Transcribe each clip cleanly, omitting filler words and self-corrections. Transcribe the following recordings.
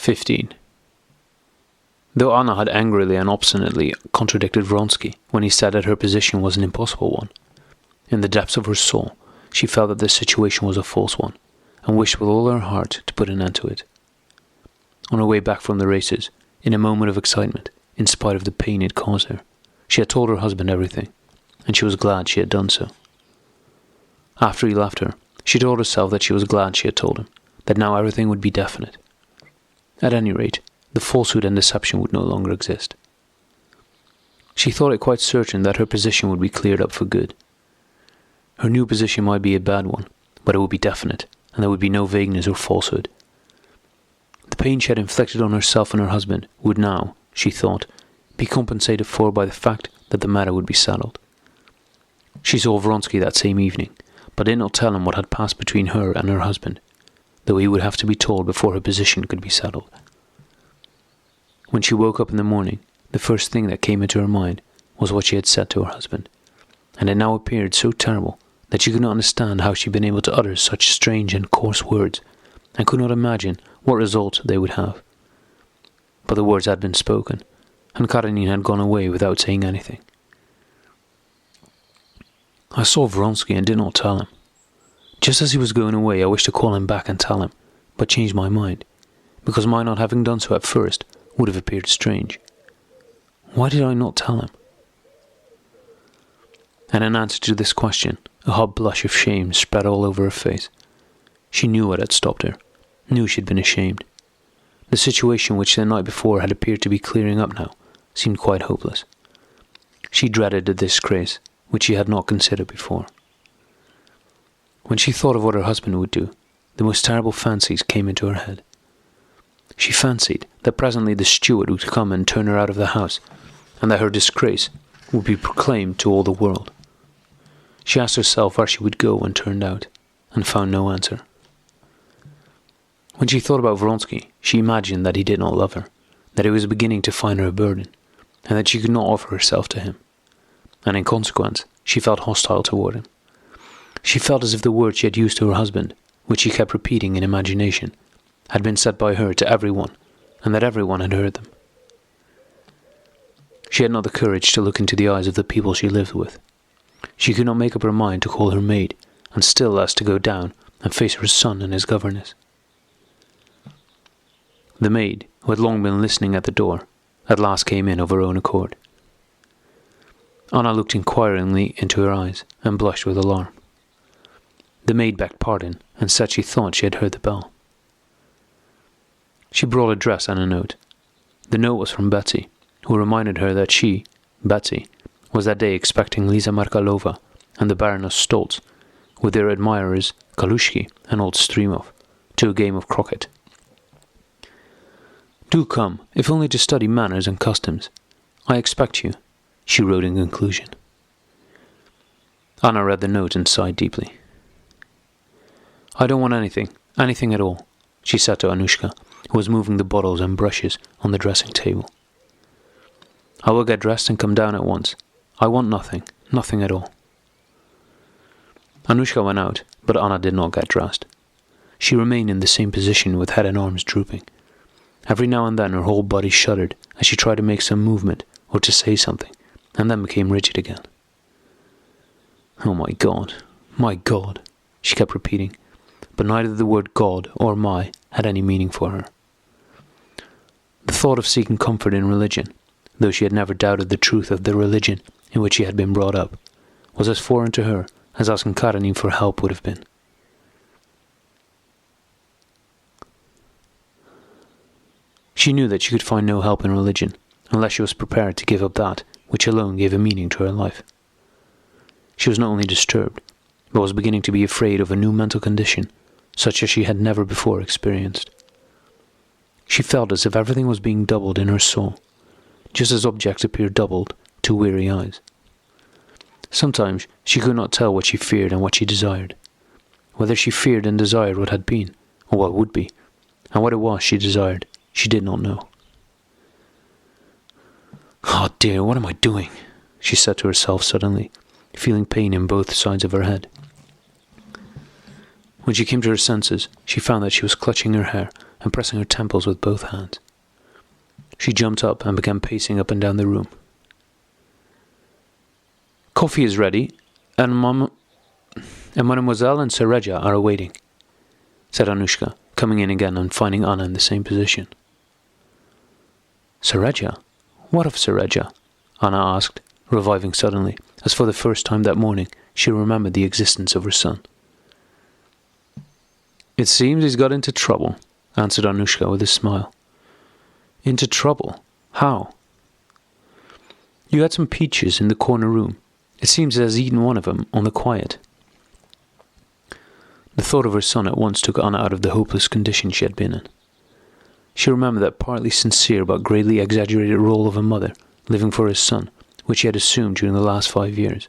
15. Though Anna had angrily and obstinately contradicted Vronsky when he said that her position was an impossible one, in the depths of her soul she felt that this situation was a false one, and wished with all her heart to put an end to it. On her way back from the races, in a moment of excitement, in spite of the pain it caused her, she had told her husband everything, and she was glad she had done so. After he left her, she told herself that she was glad she had told him, that now everything would be definite. At any rate, the falsehood and deception would no longer exist. She thought it quite certain that her position would be cleared up for good. Her new position might be a bad one, but it would be definite, and there would be no vagueness or falsehood. The pain she had inflicted on herself and her husband would now, she thought, be compensated for by the fact that the matter would be settled. She saw Vronsky that same evening, but did not tell him what had passed between her and her husband, though he would have to be told before her position could be settled. When she woke up in the morning, the first thing that came into her mind was what she had said to her husband, and it now appeared so terrible that she could not understand how she had been able to utter such strange and coarse words, and could not imagine what result they would have. But the words had been spoken, and Karenina had gone away without saying anything. I saw Vronsky and did not tell him. Just as he was going away, I wished to call him back and tell him, but changed my mind, because my not having done so at first would have appeared strange. Why did I not tell him? And in answer to this question, a hot blush of shame spread all over her face. She knew what had stopped her, knew she had been ashamed. The situation which the night before had appeared to be clearing up now seemed quite hopeless. She dreaded the disgrace, which she had not considered before. When she thought of what her husband would do, the most terrible fancies came into her head. She fancied that presently the steward would come and turn her out of the house, and that her disgrace would be proclaimed to all the world. She asked herself where she would go when turned out, and found no answer. When she thought about Vronsky, she imagined that he did not love her, that he was beginning to find her a burden, and that she could not offer herself to him. And in consequence, she felt hostile toward him. She felt as if the words she had used to her husband, which she kept repeating in imagination, had been said by her to everyone, and that everyone had heard them. She had not the courage to look into the eyes of the people she lived with. She could not make up her mind to call her maid, and still less to go down and face her son and his governess. The maid, who had long been listening at the door, at last came in of her own accord. Anna looked inquiringly into her eyes, and blushed with alarm. The maid begged pardon, and said she thought she had heard the bell. She brought a dress and a note. The note was from Betsy, who reminded her that she, Betsy, was that day expecting Lisa Markalova and the Baroness Stolz, with their admirers Kalushki and old Stremov, to a game of croquet. "Do come, if only to study manners and customs. I expect you," she wrote in conclusion. Anna read the note and sighed deeply. "I don't want anything at all," she said to Anushka, who was moving the bottles and brushes on the dressing table. "I will get dressed and come down at once. I want nothing at all." Anushka went out, but Anna did not get dressed. She remained in the same position with head and arms drooping. Every now and then her whole body shuddered as she tried to make some movement or to say something, and then became rigid again. "Oh my God," she kept repeating, but neither the word God or my had any meaning for her. The thought of seeking comfort in religion, though she had never doubted the truth of the religion in which she had been brought up, was as foreign to her as asking Karenina for help would have been. She knew that she could find no help in religion unless she was prepared to give up that which alone gave a meaning to her life. She was not only disturbed, but was beginning to be afraid of a new mental condition, such as she had never before experienced. She felt as if everything was being doubled in her soul, just as objects appear doubled to weary eyes. Sometimes she could not tell what she feared and what she desired, whether she feared and desired what had been, or what would be, and what it was she desired, she did not know. "Oh dear, what am I doing?" she said to herself suddenly, feeling pain in both sides of her head. When she came to her senses, she found that she was clutching her hair and pressing her temples with both hands. She jumped up and began pacing up and down the room. "Coffee is ready, and Mademoiselle and Sereja are awaiting," said Anushka, coming in again and finding Anna in the same position. "Sereja? What of Sereja?" Anna asked, reviving suddenly, as for the first time that morning she remembered the existence of her son. "It seems he's got into trouble," answered Anushka with a smile. "Into trouble? How?" "You had some peaches in the corner room. It seems he has eaten one of them on the quiet." The thought of her son at once took Anna out of the hopeless condition she had been in. She remembered that partly sincere but greatly exaggerated role of a mother living for her son, which she had assumed during the last 5 years,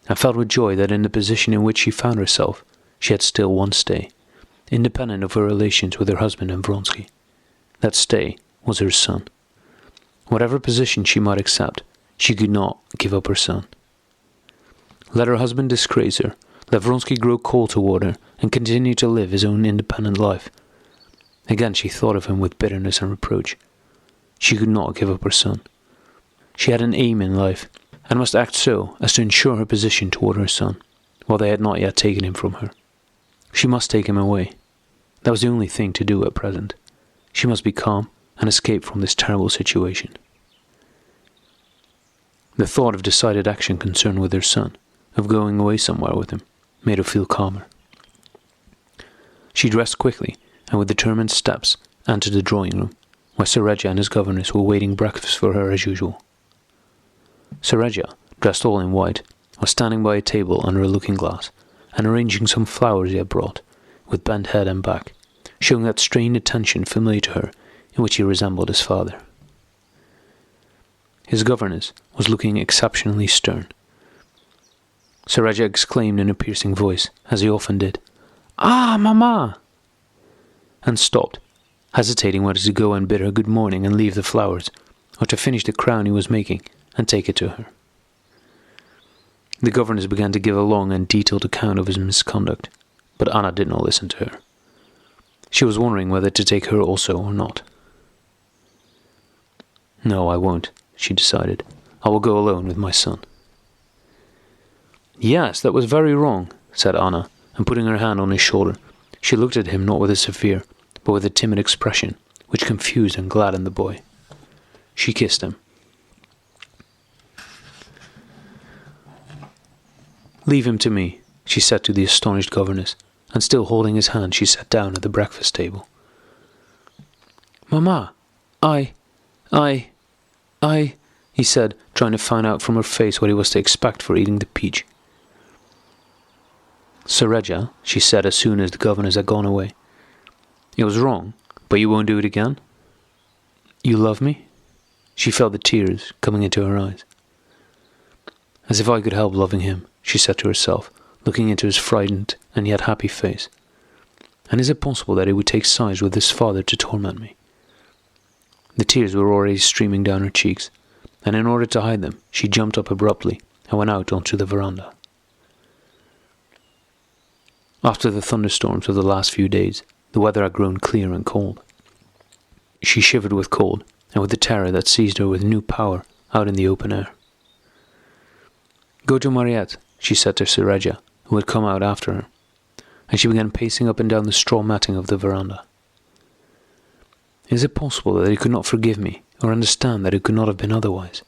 and felt with joy that in the position in which she found herself, she had still one stay, independent of her relations with her husband and Vronsky. That stay was her son. Whatever position she might accept, she could not give up her son. Let her husband disgrace her, let Vronsky grow cold toward her, and continue to live his own independent life. Again she thought of him with bitterness and reproach. She could not give up her son. She had an aim in life, and must act so as to ensure her position toward her son, while they had not yet taken him from her. She must take him away. That was the only thing to do at present. She must be calm and escape from this terrible situation. The thought of decided action concerned with her son, of going away somewhere with him, made her feel calmer. She dressed quickly, and with determined steps entered the drawing room, where Sereja and his governess were waiting breakfast for her as usual. Sereja, dressed all in white, was standing by a table under a looking-glass, and arranging some flowers he had brought, with bent head and back, showing that strained attention familiar to her, in which he resembled his father. His governess was looking exceptionally stern. Sereja exclaimed in a piercing voice, as he often did, "Ah, Mamma!" and stopped, hesitating whether to go and bid her good morning and leave the flowers, or to finish the crown he was making and take it to her. The governess began to give a long and detailed account of his misconduct, but Anna did not listen to her. She was wondering whether to take her also or not. "No, I won't," she decided. "I will go alone with my son." "Yes, that was very wrong," said Anna, and putting her hand on his shoulder, she looked at him not with a severe, but with a timid expression, which confused and gladdened the boy. She kissed him. "Leave him to me," she said to the astonished governess, and still holding his hand she sat down at the breakfast table. "Mamma, I," he said, trying to find out from her face what he was to expect for eating the peach. "Sereja," she said as soon as the governess had gone away, "it was wrong, but you won't do it again? You love me?" She felt the tears coming into her eyes. "As if I could help loving him," she said to herself, looking into his frightened and yet happy face. "And is it possible that he would take sides with his father to torment me?" The tears were already streaming down her cheeks, and in order to hide them, she jumped up abruptly and went out onto the veranda. After the thunderstorms of the last few days, the weather had grown clear and cold. She shivered with cold, and with the terror that seized her with new power out in the open air. "Go to Mariette," she said to Sereja, who had come out after her, and she began pacing up and down the straw matting of the veranda. "Is it possible that he could not forgive me, or understand that it could not have been otherwise?"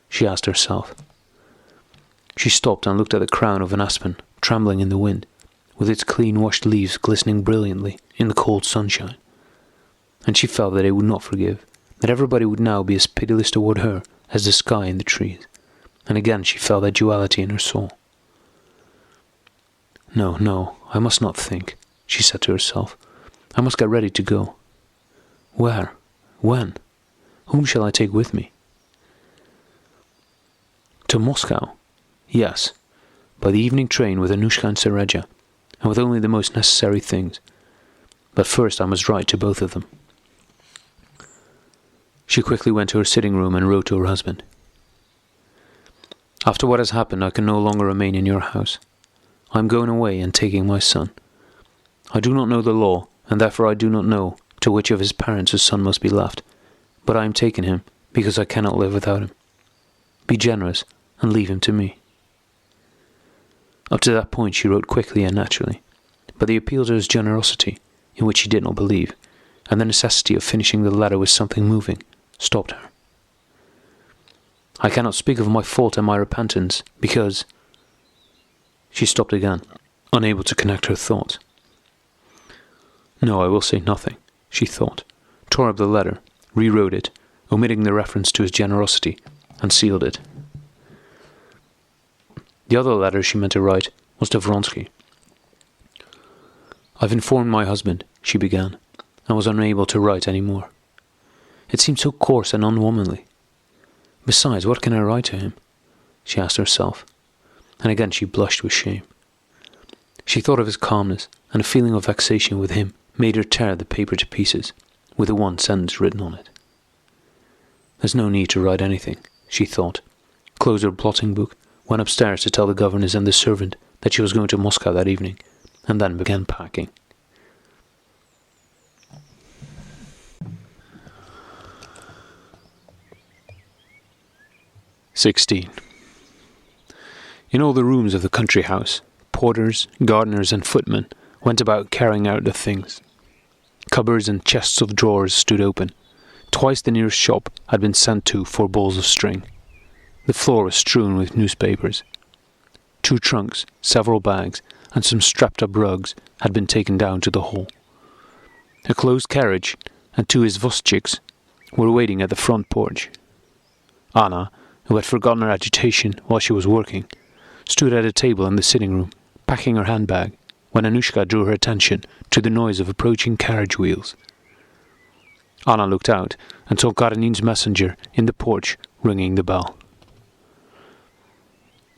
she asked herself. She stopped and looked at the crown of an aspen, trembling in the wind, with its clean-washed leaves glistening brilliantly in the cold sunshine. And she felt that he would not forgive, that everybody would now be as pitiless toward her as the sky and the trees, and again she felt that duality in her soul. No, I must not think," she said to herself. "I must get ready to go. Where? When? Whom shall I take with me? To Moscow? Yes, by the evening train with Anushka and Sereja, and with only the most necessary things. But first I must write to both of them." She quickly went to her sitting room and wrote to her husband. "After what has happened, I can no longer remain in your house. I am going away and taking my son. I do not know the law, and therefore I do not know to which of his parents his son must be left, but I am taking him because I cannot live without him. Be generous and leave him to me." Up to that point she wrote quickly and naturally, but the appeal to his generosity, in which she did not believe, and the necessity of finishing the letter with something moving, stopped her. "I cannot speak of my fault and my repentance, because—" She stopped again, unable to connect her thoughts. "No, I will say nothing," she thought, tore up the letter, rewrote it, omitting the reference to his generosity, and sealed it. The other letter she meant to write was to Vronsky. "I've informed my husband," she began, and was unable to write any more. It seemed so coarse and unwomanly. Besides, what can I write to him? She asked herself, and again she blushed with shame. She thought of his calmness, and a feeling of vexation with him made her tear the paper to pieces, with the one sentence written on it. "There's no need to write anything," she thought, closed her blotting book, went upstairs to tell the governess and the servant that she was going to Moscow that evening, and then began packing. (16) In all the rooms of the country house, porters, gardeners, and footmen went about carrying out the things. Cupboards and chests of drawers stood open. Twice the nearest shop had been sent to for balls of string. The floor was strewn with newspapers. 2 trunks, several bags, and some strapped-up rugs had been taken down to the hall. A closed carriage and 2 izvostchiks were waiting at the front porch. Anna, who had forgotten her agitation while she was working, stood at a table in the sitting room, packing her handbag, when Anushka drew her attention to the noise of approaching carriage wheels. Anna looked out and saw Karenin's messenger in the porch ringing the bell.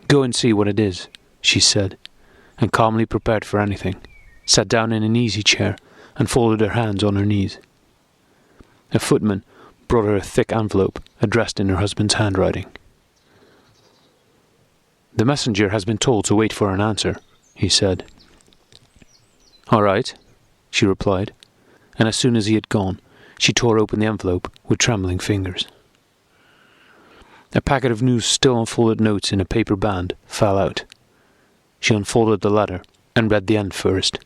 "Go and see what it is," she said, and calmly prepared for anything, sat down in an easy chair and folded her hands on her knees. A footman brought her a thick envelope addressed in her husband's handwriting. "The messenger has been told to wait for an answer," he said. "All right," she replied, and as soon as he had gone, she tore open the envelope with trembling fingers. A packet of new still unfolded notes in a paper band fell out. She unfolded the letter and read the end first.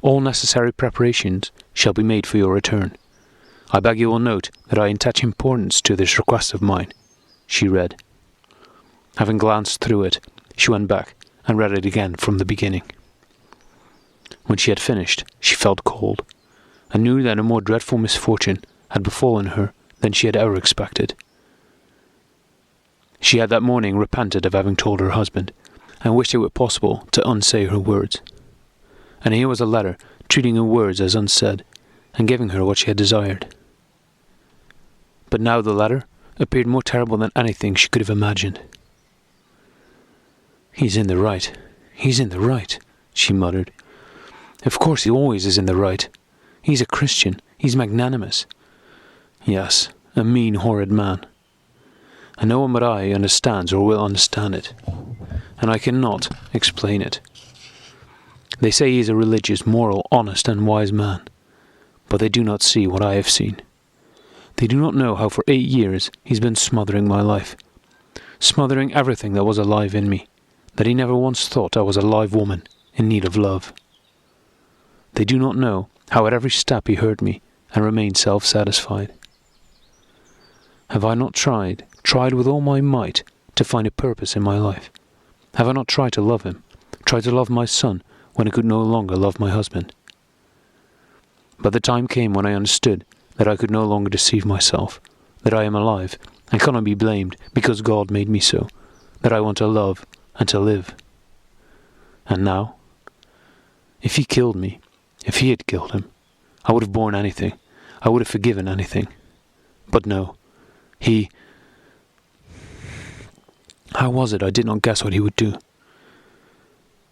"All necessary preparations shall be made for your return. I beg you will note that I attach importance to this request of mine," she read. Having glanced through it, she went back and read it again from the beginning. When she had finished, she felt cold, and knew that a more dreadful misfortune had befallen her than she had ever expected. She had that morning repented of having told her husband, and wished it were possible to unsay her words. And here was a letter treating her words as unsaid, and giving her what she had desired. But now the letter appeared more terrible than anything she could have imagined. "He's in the right, he's in the right," she muttered. "Of course he always is in the right. He's a Christian, he's magnanimous. Yes, a mean, horrid man. And no one but I understands or will understand it, and I cannot explain it. They say he is a religious, moral, honest, and wise man, but they do not see what I have seen. They do not know how for 8 years he's been smothering my life, smothering everything that was alive in me, that he never once thought I was a live woman in need of love. They do not know how at every step he hurt me and remained self-satisfied. Have I not tried with all my might to find a purpose in my life? Have I not tried to love him, tried to love my son when I could no longer love my husband? But the time came when I understood that I could no longer deceive myself, that I am alive and cannot be blamed because God made me so, that I want to love and to live. And now, if he killed me, if he had killed him, I would have borne anything, I would have forgiven anything. But no, he... How was it I did not guess what he would do?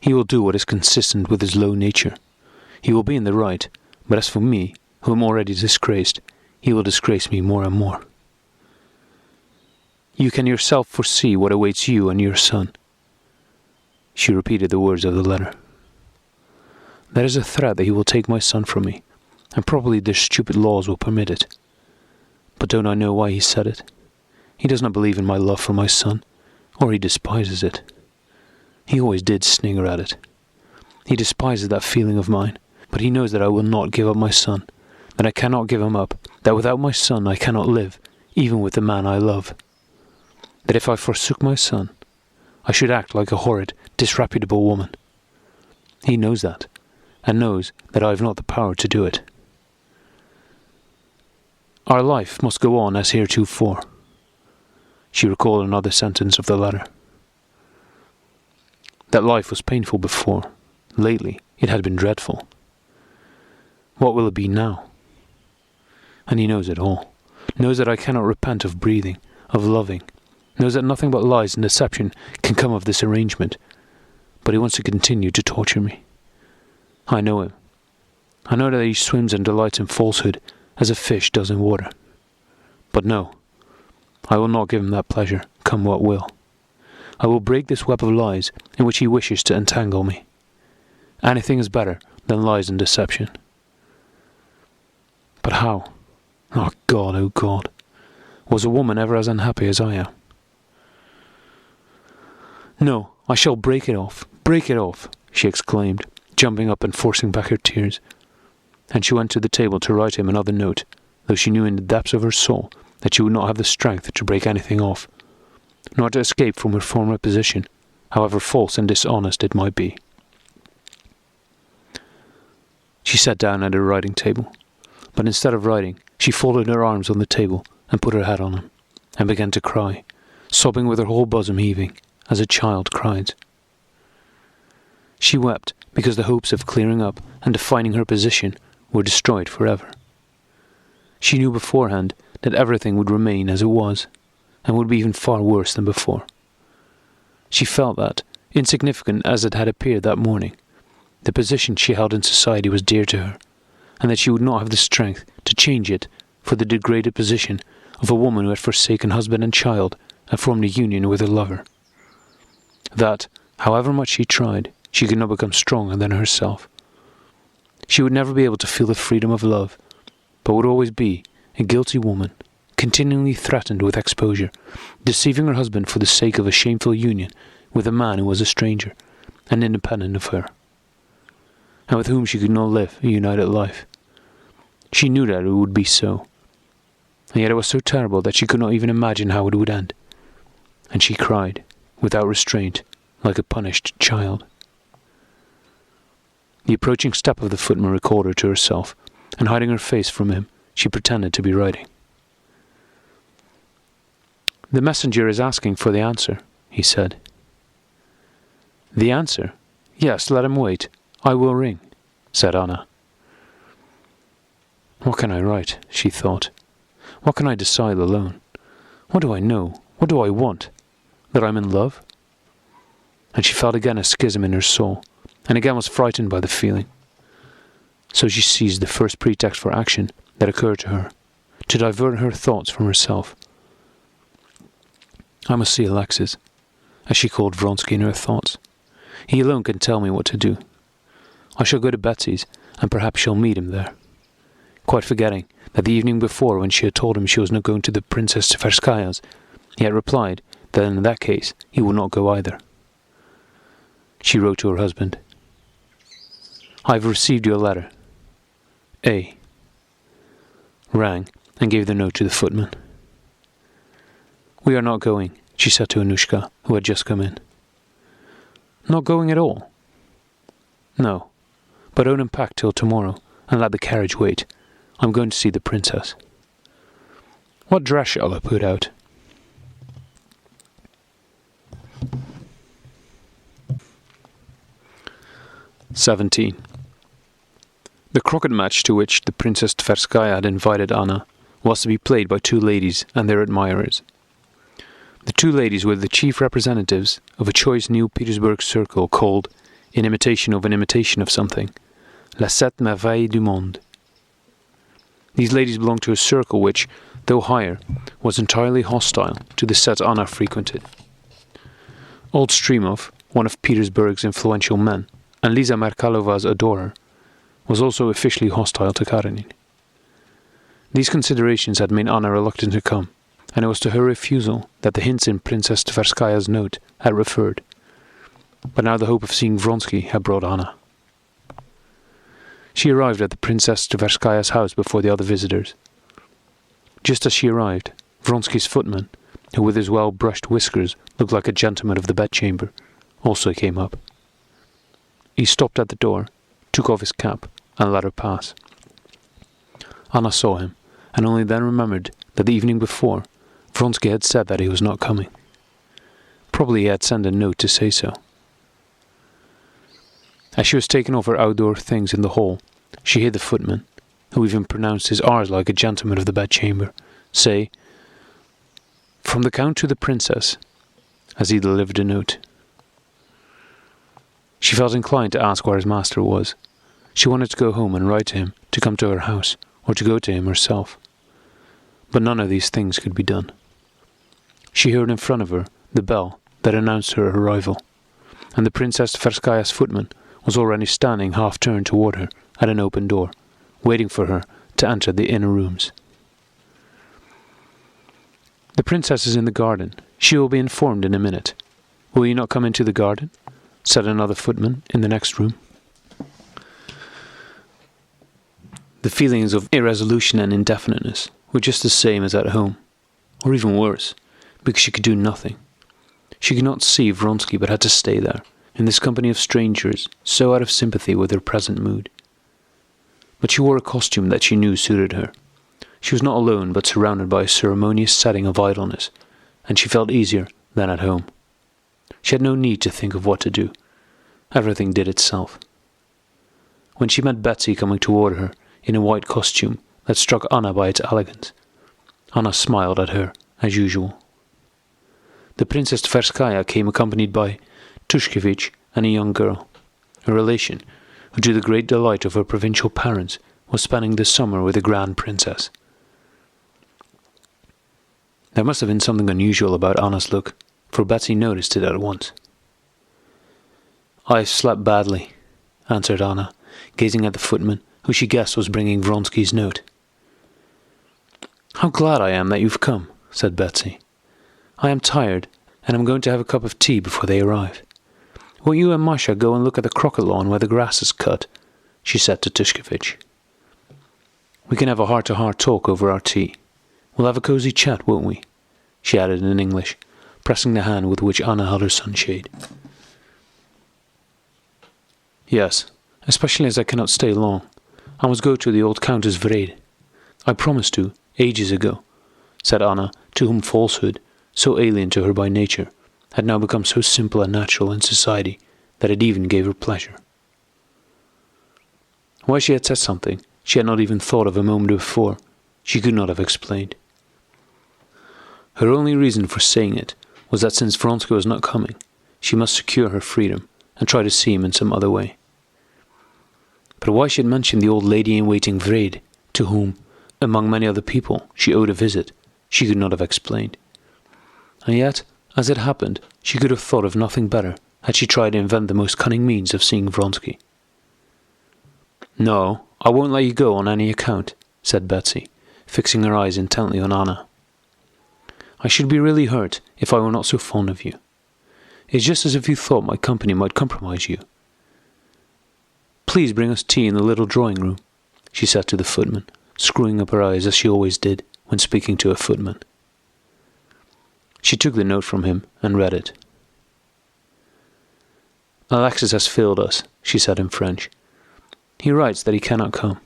He will do what is consistent with his low nature. He will be in the right, but as for me, who am already disgraced, he will disgrace me more and more. You can yourself foresee what awaits you and your son. She repeated the words of the letter. There is a threat that he will take my son from me, and probably their stupid laws will permit it. But don't I know why he said it? He does not believe in my love for my son, or he despises it. He always did snigger at it. He despises that feeling of mine, but he knows that I will not give up my son, that I cannot give him up, that without my son I cannot live, even with the man I love. That if I forsook my son, I should act like a horrid, disreputable woman. He knows that, and knows that I have not the power to do it. Our life must go on as heretofore. She recalled another sentence of the letter. That life was painful before. Lately, it had been dreadful. What will it be now? And he knows it all. Knows that I cannot repent of breathing, of loving. Knows that nothing but lies and deception can come of this arrangement. But he wants to continue to torture me. I know him. I know that he swims and delights in falsehood as a fish does in water. But no, I will not give him that pleasure, come what will. I will break this web of lies in which he wishes to entangle me. Anything is better than lies and deception. But how? Oh God, was a woman ever as unhappy as I am? No, I shall break it off, she exclaimed, jumping up and forcing back her tears. And she went to the table to write him another note, though she knew in the depths of her soul that she would not have the strength to break anything off, nor to escape from her former position, however false and dishonest it might be. She sat down at her writing table, but instead of writing, she folded her arms on the table and put her head on them, and began to cry, sobbing with her whole bosom heaving, as a child cries. She wept because the hopes of clearing up and defining her position were destroyed forever. She knew beforehand that everything would remain as it was, and would be even far worse than before. She felt that, insignificant as it had appeared that morning, the position she held in society was dear to her, and that she would not have the strength to change it for the degraded position of a woman who had forsaken husband and child and formed a union with her lover. That, however much she tried, she could not become stronger than herself. She would never be able to feel the freedom of love, but would always be a guilty woman, continually threatened with exposure, deceiving her husband for the sake of a shameful union with a man who was a stranger and independent of her, and with whom she could not live a united life. She knew that it would be so, and yet it was so terrible that she could not even imagine how it would end, and she cried, without restraint, like a punished child. The approaching step of the footman recalled her to herself, and hiding her face from him, she pretended to be writing. "The messenger is asking for the answer," he said. "The answer? Yes, let him wait. I will ring," said Anna. What can I write? She thought. What can I decide alone? What do I know? What do I want? That I'm in love? And she felt again a schism in her soul, and again was frightened by the feeling. So she seized the first pretext for action that occurred to her, to divert her thoughts from herself. I must see Alexis, as she called Vronsky in her thoughts. He alone can tell me what to do. I shall go to Betsy's, and perhaps shall meet him there. Quite forgetting that the evening before, when she had told him she was not going to the Princess Tverskaya's, he had replied that in that case he would not go either. She wrote to her husband, "I have received your letter. A." Rang, and gave the note to the footman. "We are not going," she said to Anushka, who had just come in. "Not going at all?" "No, but don't unpack till tomorrow, and let the carriage wait. I'm going to see the princess." "What dress shall I put out?" "17. The croquet match to which the Princess Tverskaya had invited Anna was to be played by two ladies and their admirers. The two ladies were the chief representatives of a choice New Petersburg circle called, in imitation of an imitation of something, Les Sept Merveilles du Monde. These ladies belonged to a circle which, though higher, was entirely hostile to the set Anna frequented. Old Stremov, one of Petersburg's influential men, and Lisa Merkalova's adorer, was also officially hostile to Karenina. These considerations had made Anna reluctant to come, and it was to her refusal that the hints in Princess Tverskaya's note had referred. But now the hope of seeing Vronsky had brought Anna. She arrived at the Princess Tverskaya's house before the other visitors. Just as she arrived, Vronsky's footman, who with his well-brushed whiskers looked like a gentleman of the bedchamber, also came up. He stopped at the door, took off his cap, and let her pass. Anna saw him, and only then remembered that the evening before, Vronsky had said that he was not coming. Probably he had sent a note to say so. As she was taking off her outdoor things in the hall, she heard the footman, who even pronounced his R's like a gentleman of the bedchamber, say, "From the Count to the Princess," as he delivered a note. She felt inclined to ask where his master was. She wanted to go home and write to him to come to her house, or to go to him herself. But none of these things could be done. She heard in front of her the bell that announced her arrival, and the Princess Tverskaya's footman was already standing half-turned toward her at an open door, waiting for her to enter the inner rooms. "The princess is in the garden. She will be informed in a minute. Will you not come into the garden?" said another footman in the next room. The feelings of irresolution and indefiniteness were just the same as at home, or even worse, because she could do nothing. She could not see Vronsky but had to stay there, in this company of strangers, so out of sympathy with her present mood. But she wore a costume that she knew suited her. She was not alone but surrounded by a ceremonious setting of idleness, and she felt easier than at home. She had no need to think of what to do. Everything did itself. When she met Betsy coming toward her in a white costume that struck Anna by its elegance, Anna smiled at her as usual. The Princess Tverskaya came accompanied by Tushkevich and a young girl, a relation who, to the great delight of her provincial parents, was spending the summer with the Grand Princess. There must have been something unusual about Anna's look, for Betsy noticed it at once. "I slept badly," answered Anna, gazing at the footman, who she guessed was bringing Vronsky's note. "How glad I am that you've come," said Betsy. "I am tired, and I'm going to have a cup of tea before they arrive. Won't you and Masha go and look at the croquet lawn where the grass is cut?" she said to Tushkevich. "We can have a heart-to-heart talk over our tea. We'll have a cosy chat, won't we?" she added in English, pressing the hand with which Anna held her sunshade. "Yes, especially as I cannot stay long. I must go to the old Countess Vrede. I promised to, ages ago," said Anna, to whom falsehood, so alien to her by nature, had now become so simple and natural in society that it even gave her pleasure. Why she had said something she had not even thought of a moment before, she could not have explained. Her only reason for saying it was that since Vronsky was not coming, she must secure her freedom and try to see him in some other way. But why she had mentioned the old lady-in-waiting Vrede, to whom, among many other people, she owed a visit, she could not have explained. And yet, as it happened, she could have thought of nothing better had she tried to invent the most cunning means of seeing Vronsky. "No, I won't let you go on any account," said Betsy, fixing her eyes intently on Anna. "I should be really hurt if I were not so fond of you. It's just as if you thought my company might compromise you. Please bring us tea in the little drawing-room," she said to the footman, screwing up her eyes as she always did when speaking to a footman. She took the note from him and read it. "Alexis has failed us," she said in French. "He writes that he cannot come."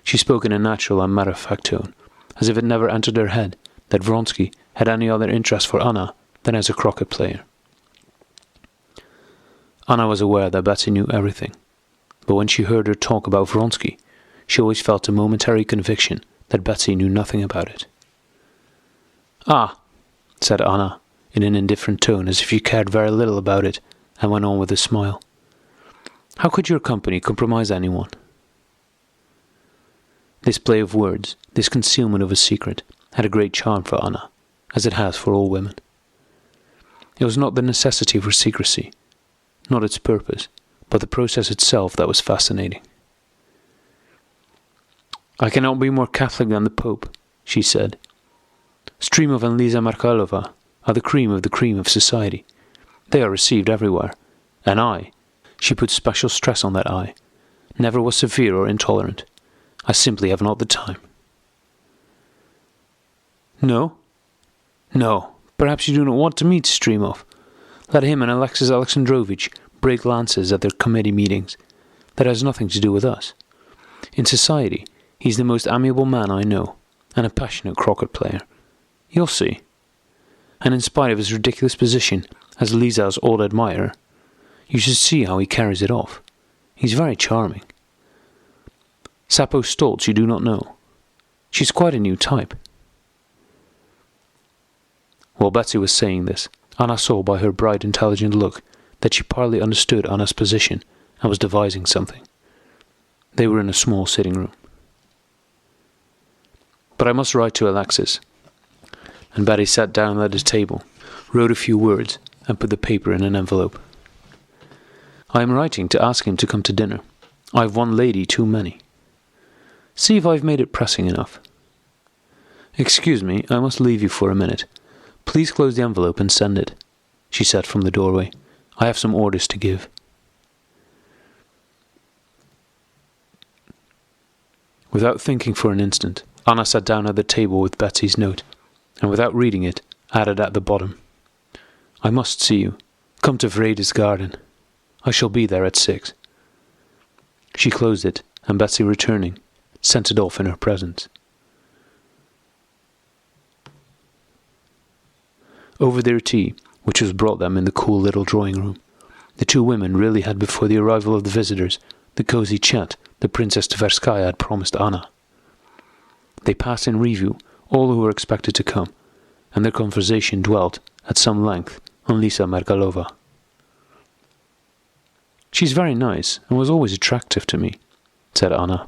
She spoke in a natural and matter-of-fact tone, as if it never entered her head that Vronsky had any other interest for Anna than as a croquet player. Anna was aware that Betsy knew everything, but when she heard her talk about Vronsky, she always felt a momentary conviction that Betsy knew nothing about it. "Ah," said Anna, in an indifferent tone, as if she cared very little about it, and went on with a smile. "How could your company compromise anyone?" This play of words, this concealment of a secret, had a great charm for Anna, as it has for all women. It was not the necessity for secrecy, not its purpose, but the process itself that was fascinating. "I cannot be more Catholic than the Pope," she said. "Streamov and Lisa Markalova are the cream of society. They are received everywhere. And I," she put special stress on that "I," "never was severe or intolerant. I simply have not the time." "No? No, perhaps you do not want to meet Streamov. Let him and Alexis Alexandrovich break lances at their committee meetings. That has nothing to do with us. In society, he's the most amiable man I know, and a passionate croquet player. You'll see. And in spite of his ridiculous position as Lisa's old admirer, you should see how he carries it off. He's very charming. Sappho Stoltz you do not know. She's quite a new type." While Betsy was saying this, Anna saw by her bright, intelligent look that she partly understood Anna's position and was devising something. They were in a small sitting room. "But I must write to Alexis." And Betty sat down at his table, wrote a few words, and put the paper in an envelope. "I am writing to ask him to come to dinner. I've one lady too many. See if I've made it pressing enough. Excuse me, I must leave you for a minute. Please close the envelope and send it," she said from the doorway. "I have some orders to give." Without thinking for an instant, Anna sat down at the table with Betsy's note, and without reading it, added at the bottom, "I must see you. Come to Vrede's garden. I shall be there at 6. She closed it, and Betsy, returning, sent it off in her presence. Over their tea, which was brought them in the cool little drawing-room, the two women really had before the arrival of the visitors the cosy chat the Princess Tverskaya had promised Anna. They passed in review all who were expected to come, and their conversation dwelt at some length on Lisa Merkalova. "She's very nice, and was always attractive to me," said Anna.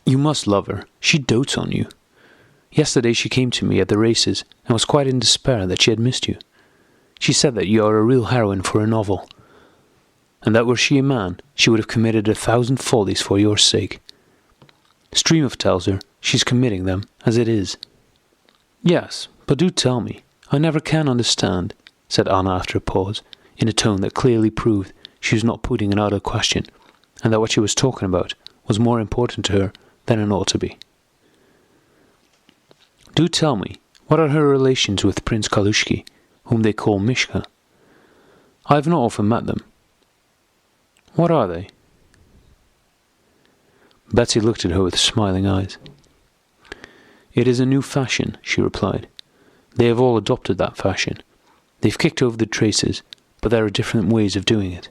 "You must love her. She dotes on you. Yesterday she came to me at the races and was quite in despair that she had missed you. She said that you are a real heroine for a novel, and that were she a man, she would have committed 1,000 follies for your sake. Streamov tells her she's committing them as it is." "Yes, but do tell me. I never can understand," said Anna after a pause, in a tone that clearly proved she was not putting an idle question, and that what she was talking about was more important to her than it ought to be. "Do tell me, what are her relations with Prince Kalushki, whom they call Mishka? I have not often met them. What are they?" Betsy looked at her with smiling eyes. "It is a new fashion," she replied. "They have all adopted that fashion. They've kicked over the traces, but there are different ways of doing it."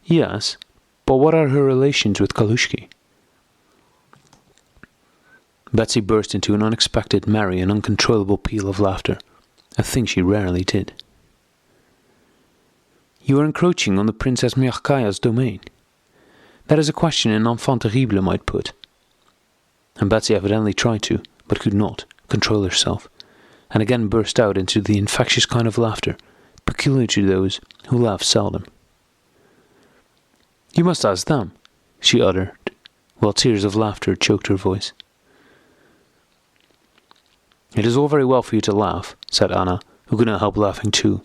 "Yes, but what are her relations with Kalushki?" Betsy burst into an unexpected, merry and uncontrollable peal of laughter, a thing she rarely did. "You are encroaching on the Princess Myakhaya's domain. That is a question an enfant terrible might put." And Betsy evidently tried to, but could not, control herself, and again burst out into the infectious kind of laughter peculiar to those who laugh seldom. "You must ask them," she uttered, while tears of laughter choked her voice. "It is all very well for you to laugh," said Anna, who could not help laughing too,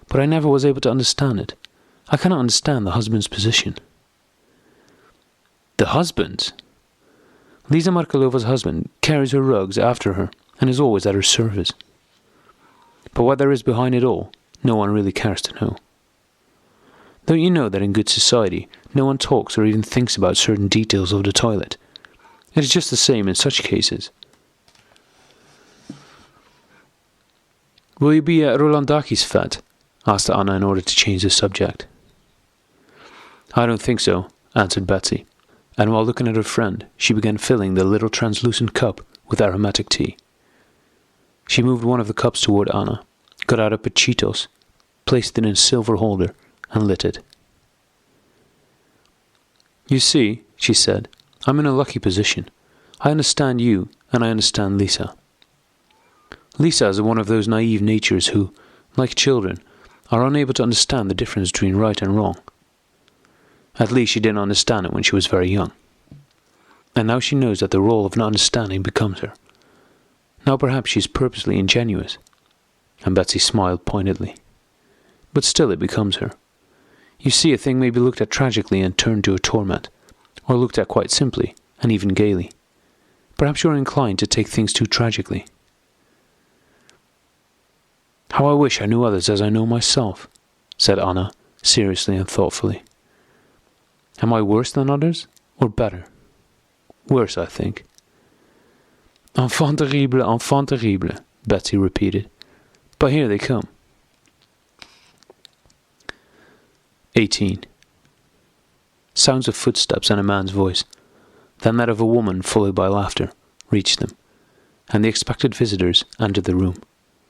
"but I never was able to understand it. I cannot understand the husband's position." "The husband's?" "Lisa Markalova's husband carries her rugs after her and is always at her service. But what there is behind it all, no one really cares to know. Don't you know that in good society no one talks or even thinks about certain details of the toilet? It is just the same in such cases. "Will you be at Rolandaki's fete?" asked Anna in order to change the subject. "I don't think so," answered Betsy, and while looking at her friend, she began filling the little translucent cup with aromatic tea. She moved one of the cups toward Anna, got out a pechitos, placed it in a silver holder, and lit it. "You see," she said, "I'm in a lucky position. I understand you, and I understand Lisa. Lisa is one of those naive natures who, like children, are unable to understand the difference between right and wrong. At least she didn't understand it when she was very young. And now she knows that the role of not understanding becomes her. Now perhaps she is purposely ingenuous. And Betsy smiled pointedly. But still it becomes her. You see, a thing may be looked at tragically and turned to a torment, or looked at quite simply, and even gaily. Perhaps you are inclined to take things too tragically. How I wish I knew others as I know myself, said Anna, seriously and thoughtfully. Am I worse than others, or better? Worse, I think. Enfant terrible, Betsy repeated. But here they come. 18. Sounds of footsteps and a man's voice, then that of a woman followed by laughter, reached them, and the expected visitors entered the room.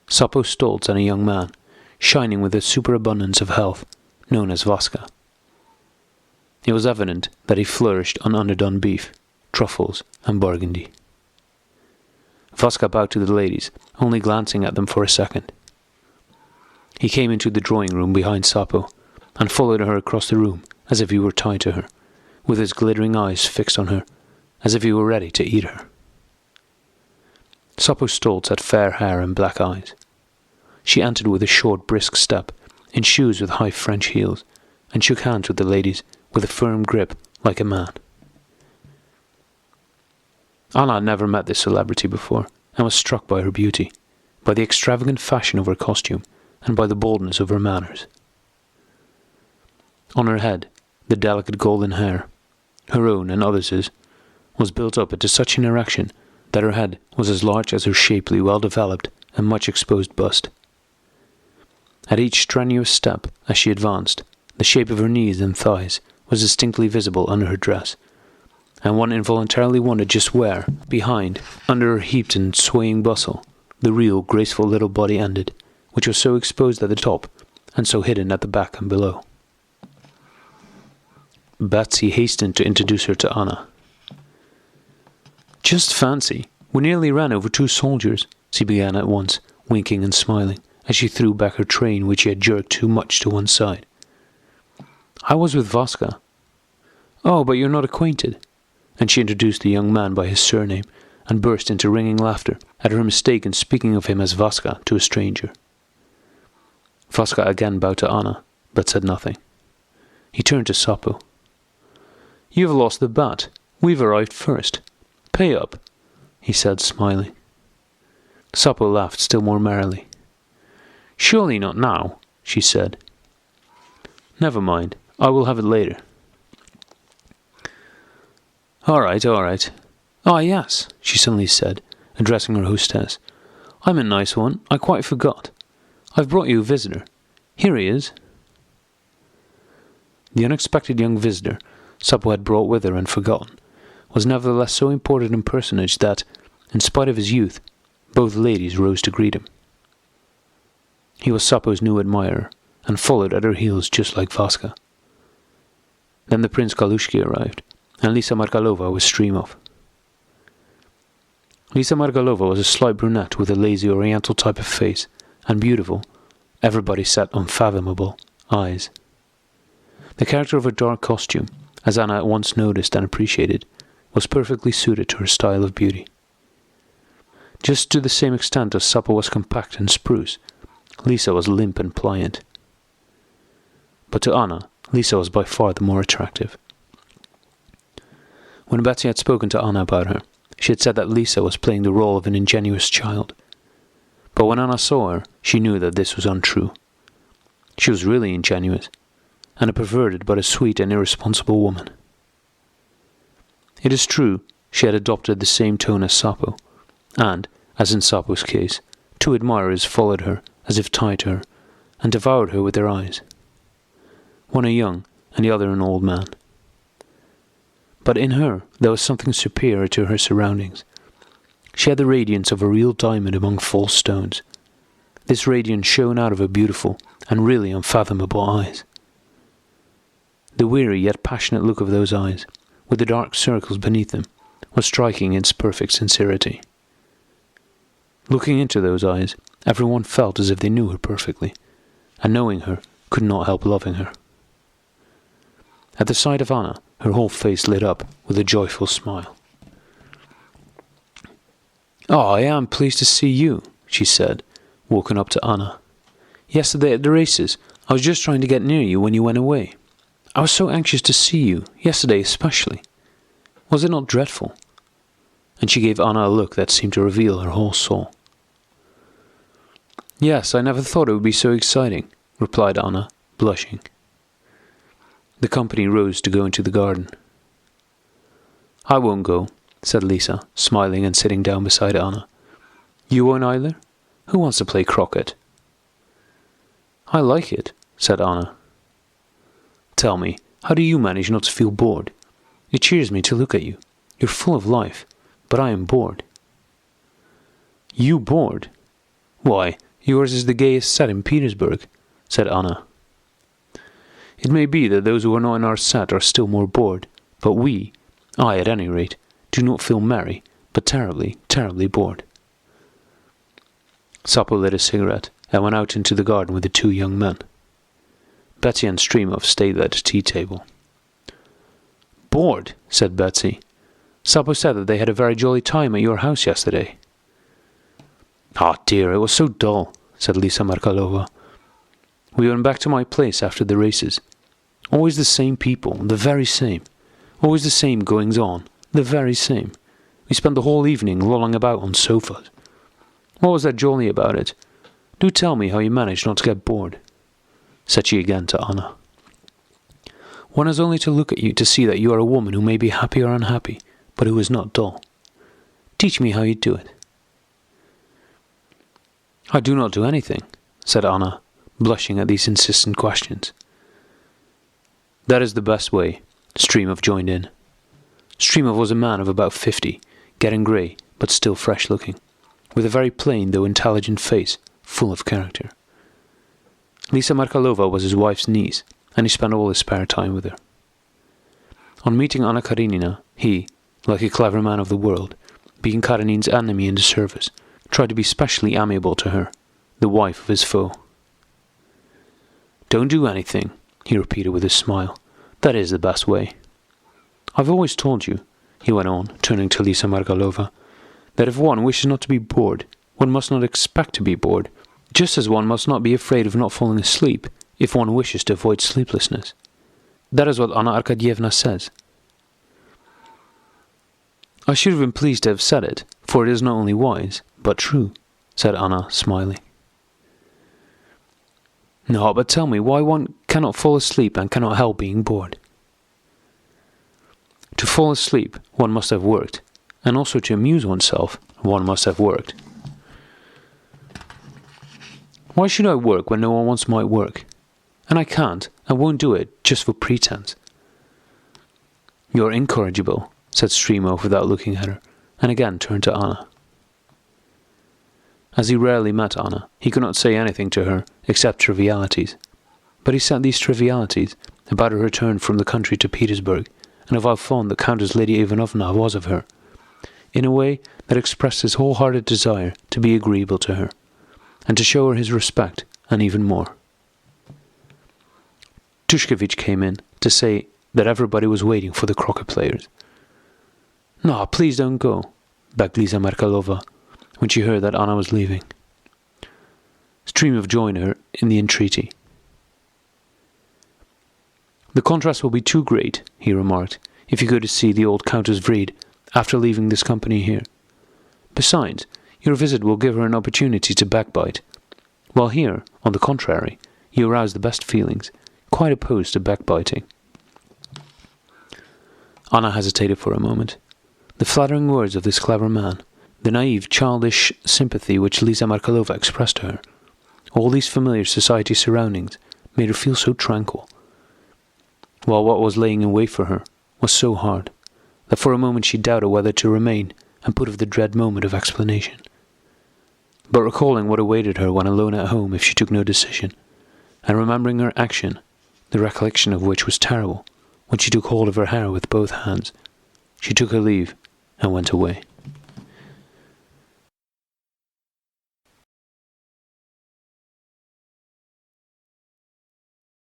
Sapo Stolz and a young man, shining with a superabundance of health, known as Vaska. It was evident that he flourished on underdone beef, truffles, and burgundy. Vaska bowed to the ladies, only glancing at them for a second. He came into the drawing room behind Sapo, and followed her across the room as if he were tied to her, with his glittering eyes fixed on her, as if he were ready to eat her. Sapo Stolz had fair hair and black eyes. She entered with a short, brisk step, in shoes with high French heels, and shook hands with the ladies with a firm grip like a man. Anna had never met this celebrity before, and was struck by her beauty, by the extravagant fashion of her costume, and by the boldness of her manners. On her head, the delicate golden hair, her own and others', was built up into such an erection that her head was as large as her shapely, well-developed, and much exposed bust. At each strenuous step, as she advanced, the shape of her knees and thighs was distinctly visible under her dress, and one involuntarily wondered just where, behind, under her heaped and swaying bustle, the real, graceful little body ended, which was so exposed at the top, and so hidden at the back and below. Betsy hastened to introduce her to Anna. Just fancy, we nearly ran over 2 soldiers, she began at once, winking and smiling, as she threw back her train which she had jerked too much to one side. I was with Vaska. Oh, but you're not acquainted. And she introduced the young man by his surname, and burst into ringing laughter at her mistake in speaking of him as Vaska to a stranger. Vaska again bowed to Anna, but said nothing. He turned to Sapo. You've lost the bet. We've arrived first. Pay up, he said, smiling. Sapo laughed still more merrily. Surely not now, she said. Never mind, I will have it later. All right. Ah, yes, she suddenly said, addressing her hostess. I'm a nice one, I quite forgot. I've brought you a visitor. Here he is. The unexpected young visitor Sapo had brought with her and forgotten was nevertheless so important a personage that, in spite of his youth, both ladies rose to greet him. He was Sapo's new admirer, and followed at her heels just like Vaska. Then the Prince Galushki arrived, and Lisa Margalova was stream of. Lisa Margalova was a slight brunette with a lazy oriental type of face, and beautiful, everybody said unfathomable, eyes. The character of her dark costume, as Anna at once noticed and appreciated, was perfectly suited to her style of beauty. Just to the same extent as Sapo was compact and spruce, Lisa was limp and pliant. But to Anna, Lisa was by far the more attractive. When Betsy had spoken to Anna about her, she had said that Lisa was playing the role of an ingenuous child. But when Anna saw her, she knew that this was untrue. She was really ingenuous, and a perverted but a sweet and irresponsible woman. It is true, she had adopted the same tone as Sapo, and, as in Sapo's case, 2 admirers followed her as if tied to her, and devoured her with their eyes. One a young, and the other an old man. But in her there was something superior to her surroundings. She had the radiance of a real diamond among false stones. This radiance shone out of her beautiful and really unfathomable eyes. The weary yet passionate look of those eyes, with the dark circles beneath them, was striking in its perfect sincerity. Looking into those eyes, everyone felt as if they knew her perfectly, and knowing her, could not help loving her. At the sight of Anna, her whole face lit up with a joyful smile. "Oh, I am pleased to see you," she said, walking up to Anna. "Yesterday at the races, I was just trying to get near you when you went away. I was so anxious to see you, yesterday especially. Was it not dreadful?" And she gave Anna a look that seemed to reveal her whole soul. "Yes, I never thought it would be so exciting," replied Anna, blushing. The company rose to go into the garden. "I won't go," said Lisa, smiling and sitting down beside Anna. "You won't either? Who wants to play croquet?" "I like it," said Anna. "Tell me, how do you manage not to feel bored? It cheers me to look at you. You're full of life, but I am bored." "You bored? Why, yours is the gayest set in Petersburg," said Anna. "It may be that those who are not in our set are still more bored, but I at any rate, do not feel merry, but terribly, terribly bored." Sapo lit a cigarette and went out into the garden with the two young men. Betsy and Streamov stayed at the tea table. "Bored?" said Betsy. "Sapo said that they had a very jolly time at your house yesterday." "Ah, dear, it was so dull," said Lisa Markalova. "We went back to my place after the races. Always the same people, the very same. Always the same goings-on, the very same. We spent the whole evening lolling about on sofas. What was there jolly about it? Do tell me how you managed not to get bored," said she again to Anna. "One has only to look at you to see that you are a woman who may be happy or unhappy, but who is not dull. Teach me how you do it." "I do not do anything," said Anna, blushing at these insistent questions. "That is the best way," Streamov joined in. Streamov was a man of about 50, getting grey, but still fresh-looking, with a very plain though intelligent face, full of character. Lisa Markalova was his wife's niece, and he spent all his spare time with her. On meeting Anna Karenina, he, like a clever man of the world, being Karenin's enemy in the service, tried to be specially amiable to her, the wife of his foe. "Don't do anything," he repeated with a smile. "That is the best way. I've always told you," he went on, turning to Lisa Markalova, "that if one wishes not to be bored, one must not expect to be bored, just as one must not be afraid of not falling asleep if one wishes to avoid sleeplessness. That is what Anna Arkadyevna says." "I should have been pleased to have said it, for it is not only wise, but true," said Anna, smiling. "No, but tell me why one cannot fall asleep and cannot help being bored." "To fall asleep, one must have worked, and also to amuse oneself, one must have worked." "Why should I work when no one wants my work? And I can't and won't do it just for pretense." "You're incorrigible," said Streamov without looking at her, and again turned to Anna. As he rarely met Anna, he could not say anything to her except trivialities. But he said these trivialities about her return from the country to Petersburg, and of how fond the Countess Lydia Ivanovna was of her, in a way that expressed his wholehearted desire to be agreeable to her, and to show her his respect, and even more. Tushkevich came in to say that everybody was waiting for the croquet players. "No, please don't go," begged Lisa Markalova, when she heard that Anna was leaving. Streamov joined her in the entreaty. "The contrast will be too great," he remarked, "if you go to see the old Countess Vreed after leaving this company here. Besides, your visit will give her an opportunity to backbite, while here, on the contrary, you arouse the best feelings, quite opposed to backbiting." Anna hesitated for a moment. The flattering words of this clever man, the naive, childish sympathy which Lisa Markalova expressed to her, all these familiar society surroundings made her feel so tranquil, while what was laying in wait for her was so hard, that for a moment she doubted whether to remain and put off the dread moment of explanation. But recalling what awaited her when alone at home if she took no decision, and remembering her action, the recollection of which was terrible, when she took hold of her hair with both hands, she took her leave and went away.